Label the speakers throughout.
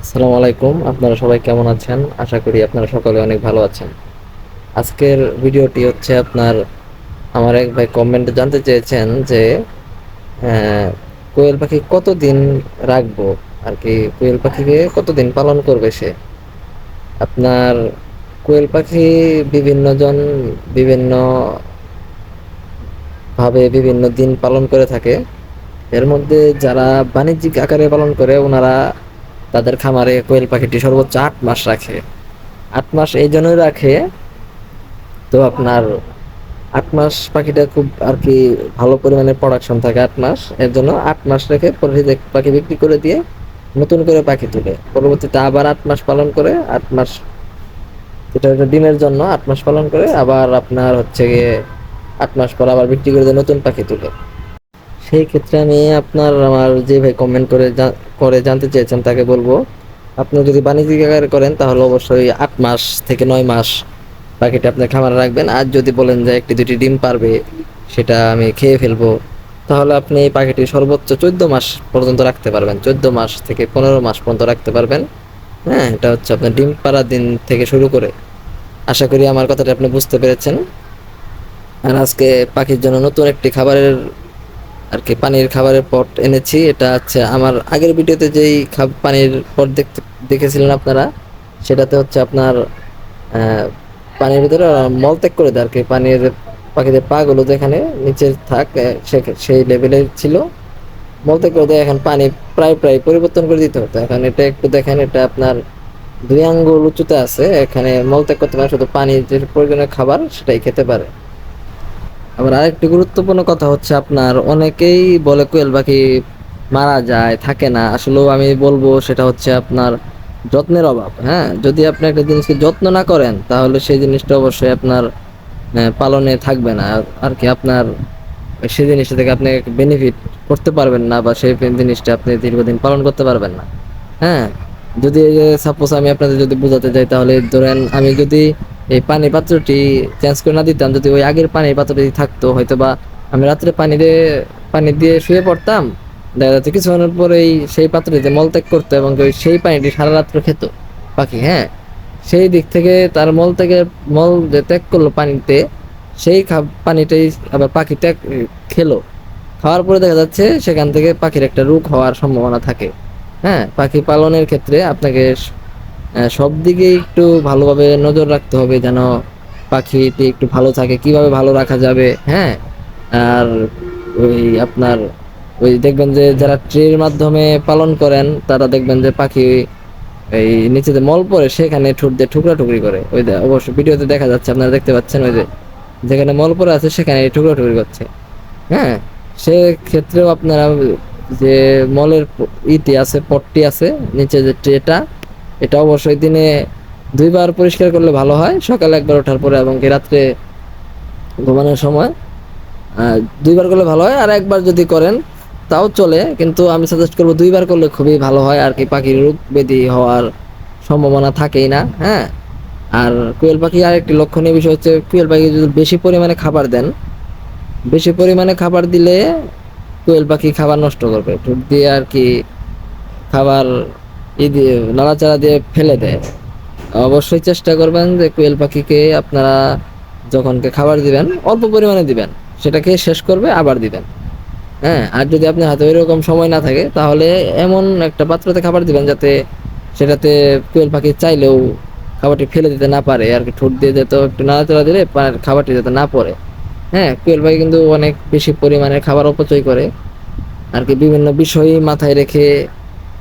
Speaker 1: আসসালামু আলাইকুম। আপনারা সবাই কেমন আছেন? আশা করি আপনারা সকলে অনেক ভালো আছেন। আজকের ভিডিওটি হচ্ছে আমার এক ভাই কমেন্টে জানতে চেয়েছেন যে আহ, কোয়েল পাখি কতদিন রাখবো আর কি, কোয়েল পাখিকে কতদিন পালন করবে সে। আপনার কোয়েল পাখি বিভিন্ন জন বিভিন্ন ভাবে বিভিন্ন দিন পালন করে থাকে। এর মধ্যে যারা বাণিজ্যিক আকারে পালন করে ওনারা তাদের খামারে কোয়েল পাখিটি সর্বোচ্চ 8 মাস রাখে। 8 মাস এই জন্যই রাখে, তো আপনার 8 মাস পাখিটা খুব আর কি ভালো পরিমাণে প্রোডাকশন থাকে 8 মাস। এর জন্য 8 মাস রেখে পরে যে পাখি বিক্রি করে দিয়ে নতুন করে পাখি তুলে পরবর্তীতে আবার 8 মাস পালন করে 8 মাস, এটা হচ্ছে ডিমের জন্য 8 মাস পালন করে আবার আপনার হচ্ছে গিয়ে 8 মাস পর আবার বিক্রি করে দিয়ে নতুন পাখি তুলে। সেই ক্ষেত্রে আমি আমার যে ভাই কমেন্ট করে জানতে চেয়েছেন তাকে বলবো, আপনি যদি বাণিজ্যিক আকারে করেন তাহলে অবশ্যই 8 মাস থেকে 9 মাস পাখিটা আপনার খামারে রাখবেন। আর যদি বলেন যে একটি দুটি ডিম পারবে সেটা আমি খেয়ে ফেলবো, তাহলে আপনি এই পাখিটি সর্বোচ্চ 14 মাস পর্যন্ত রাখতে পারবেন, 14 মাস থেকে 15 মাস পর্যন্ত রাখতে পারবেন। হ্যাঁ, এটা হচ্ছে আপনার ডিম পাড়ার দিন থেকে শুরু করে। আশা করি আমার কথাটা আপনি বুঝতে পেরেছেন। আর আজকে পাখির জন্য নতুন একটি খাবারের আর কি পানির খাবারের পট এনেছি। এটা হচ্ছে আমার আগের ভিডিওতে যেই পানির পট দেখেছিলেন আপনারা, সেটাতে হচ্ছে আপনার পানির ভিতরে মলত্যাগ করে দেয় আর কি। পাখিদের পা গুলো যেখানে নিচে থাক সেই লেভেলের ছিল, মলত্যাগ করে দেয়। এখন পানি প্রায় প্রায় পরিবর্তন করে দিতে হতো। এখন এটা একটু দেখেন, এটা আপনার 2 আঙ্গুল উঁচুতে আছে, এখানে মলত্যাগ করতে পারে, শুধু পানির যে প্রয়োজনীয় খাবার সেটাই খেতে পারে। আবার আরেকটি গুরুত্বপূর্ণ কথা হচ্ছে, আপনার অনেকেই বলে কোয়েল পাখি মারা যায়, থাকে না। আসলেও আমি বলবো সেটা হচ্ছে আপনার যত্নের অভাব। হ্যাঁ, যদি আপনি একটা জিনিসকে যত্ন না করেন তাহলে সেই জিনিসটা অবশ্যই আপনার পালনে থাকবে না আর কি। আপনার সেই জিনিসটা থেকে আপনি বেনিফিট করতে পারবেন না, বা সেই জিনিসটা আপনি দীর্ঘদিন পালন করতে পারবেন না। হ্যাঁ, যদি সাপোজ আমি আপনাদের যদি বোঝাতে যাই, তাহলে ধরেন আমি যদি এই পানির পাত্রটি চেঞ্জ করে না দিতাম, যদি ওই আগের পানির পাত্রটি থাকতো, হয়তো বা আমি রাত্রে পানি দিয়ে শুয়ে পড়তাম, দেখা যাচ্ছে কিছুক্ষণের পরেই সেই পাত্রটিতে মলত্যাগ করতো এবং সেই পানিটি সারা রাত্র খেত পাখি। হ্যাঁ, সেই দিক থেকে তার মল যে ত্যাগ করলো পানিতে, সেই পানিটাই আবার পাখি খেলো। খাওয়ার পরে দেখা যাচ্ছে সেখান থেকে পাখির একটা রোগ হওয়ার সম্ভাবনা থাকে। হ্যাঁ, পাখি পালনের ক্ষেত্রে আপনাকে সব দিকেই একটু ভালোভাবে নজর রাখতে হবে যেন পাখিটি একটু ভালো থাকে। কিভাবে ভালো রাখা যাবে? হ্যাঁ, আর ওই আপনার ওই দেখবেন যে যারা ট্রের মাধ্যমে পালন করেন তারা দেখবেন যে পাখি এই নিচে যে মল পড়ে সেখানে ঠোঁট দিয়ে ঠুকরা টুকরি করে। ওই অবশ্য ভিডিওতে দেখা যাচ্ছে, আপনারা দেখতে পাচ্ছেন, ওই যে যেখানে মল পড়ে আছে সেখানে টুকরা টুকরি করছে। হ্যাঁ, সেক্ষেত্রেও আপনারা যে মলের ইটি আছে, পটটি আছে, নিচে যে ট্রেটা, এটা অবশ্যই দিনে 2 বার পরিষ্কার করলে ভালো হয়। সকালে একবার ওঠার পরে এবং কি রাত্রে ঘুমানোর সময় 2 বার করলে ভালো হয়। আর একবার যদি করেন তাও চলে, কিন্তু আমি সাজেস্ট করবো 2 বার করলে খুবই ভালো হয় আর কি। পাখির রোগ ব্যাধি হওয়ার সম্ভাবনা থাকেই না। হ্যাঁ, আর কোয়েল পাখি আরেকটি লক্ষণীয় বিষয় হচ্ছে, কোয়েল পাখি যদি বেশি পরিমাণে খাবার দেন, বেশি পরিমাণে খাবার দিলে কোয়েল পাখি খাবার নষ্ট করবে, ঠোঁট দিয়ে আর কি খাবার দিয়ে নাড়াচাড়া দিয়ে ফেলে দেয়। অবশ্যই চেষ্টা করবেন যে কোয়েল পাখিকে আপনারা যখনকে খাবার দিবেন অল্প পরিমাণে দিবেন, সেটাকে শেষ করবে আবার দিবেন। হ্যাঁ, আর যদি আপনার হাতে ওইরকম সময় না থাকে তাহলে এমন একটা পাত্রতে খাবার দিবেন যাতে সেটাতে কোয়েল পাখি চাইলেও খাবারটি ফেলে দিতে না পারে আর কি। ঠোঁট দিয়ে যেত একটু নাড়াচাড়া দিলে খাবারটি যাতে না পড়ে। হ্যাঁ, কোয়েল পাখি কিন্তু অনেক বেশি পরিমাণে খাবার অপচয় করে আর কি। বিভিন্ন বিষয় মাথায় রেখে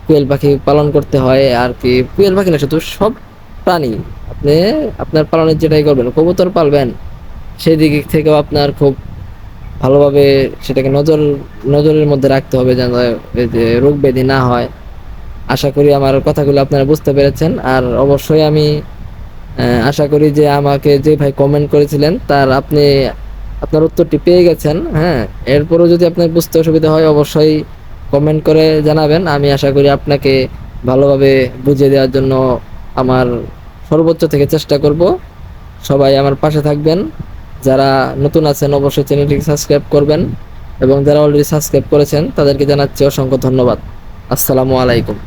Speaker 1: কোয়েল পাখি পালন করতে হয় আর কি। কোয়েল পাখি না, শুধু সব প্রাণী আপনি আপনার পালনের যেটাই করবেন, কবুতর পালবেন, সেই দিক থেকেও আপনার খুব ভালোভাবে সেটাকে নজরের মধ্যে রাখতে হবে যেন এই যে রোগ ব্যাধি না হয়। আশা করি আমার কথাগুলো আপনারা বুঝতে পেরেছেন। আর অবশ্যই আমি আশা করি যে আমাকে যে ভাই কমেন্ট করেছিলেন আপনার উত্তরটি পেয়ে গেছেন। হ্যাঁ, এরপরও যদি আপনার বুঝতে অসুবিধা হয় অবশ্যই কমেন্ট করে জানাবেন। আমি আশা করি আপনাকে ভালোভাবে বুঝিয়ে দেওয়ার জন্য আমার সর্বোচ্চ থেকে চেষ্টা করব। সবাই আমার পাশে থাকবেন। যারা নতুন আছেন অবশ্যই চ্যানেলটিকে সাবস্ক্রাইব করবেন, এবং যারা অলরেডি সাবস্ক্রাইব করেছেন তাদেরকে জানাচ্ছি অসংখ্য ধন্যবাদ। আসসালামু আলাইকুম।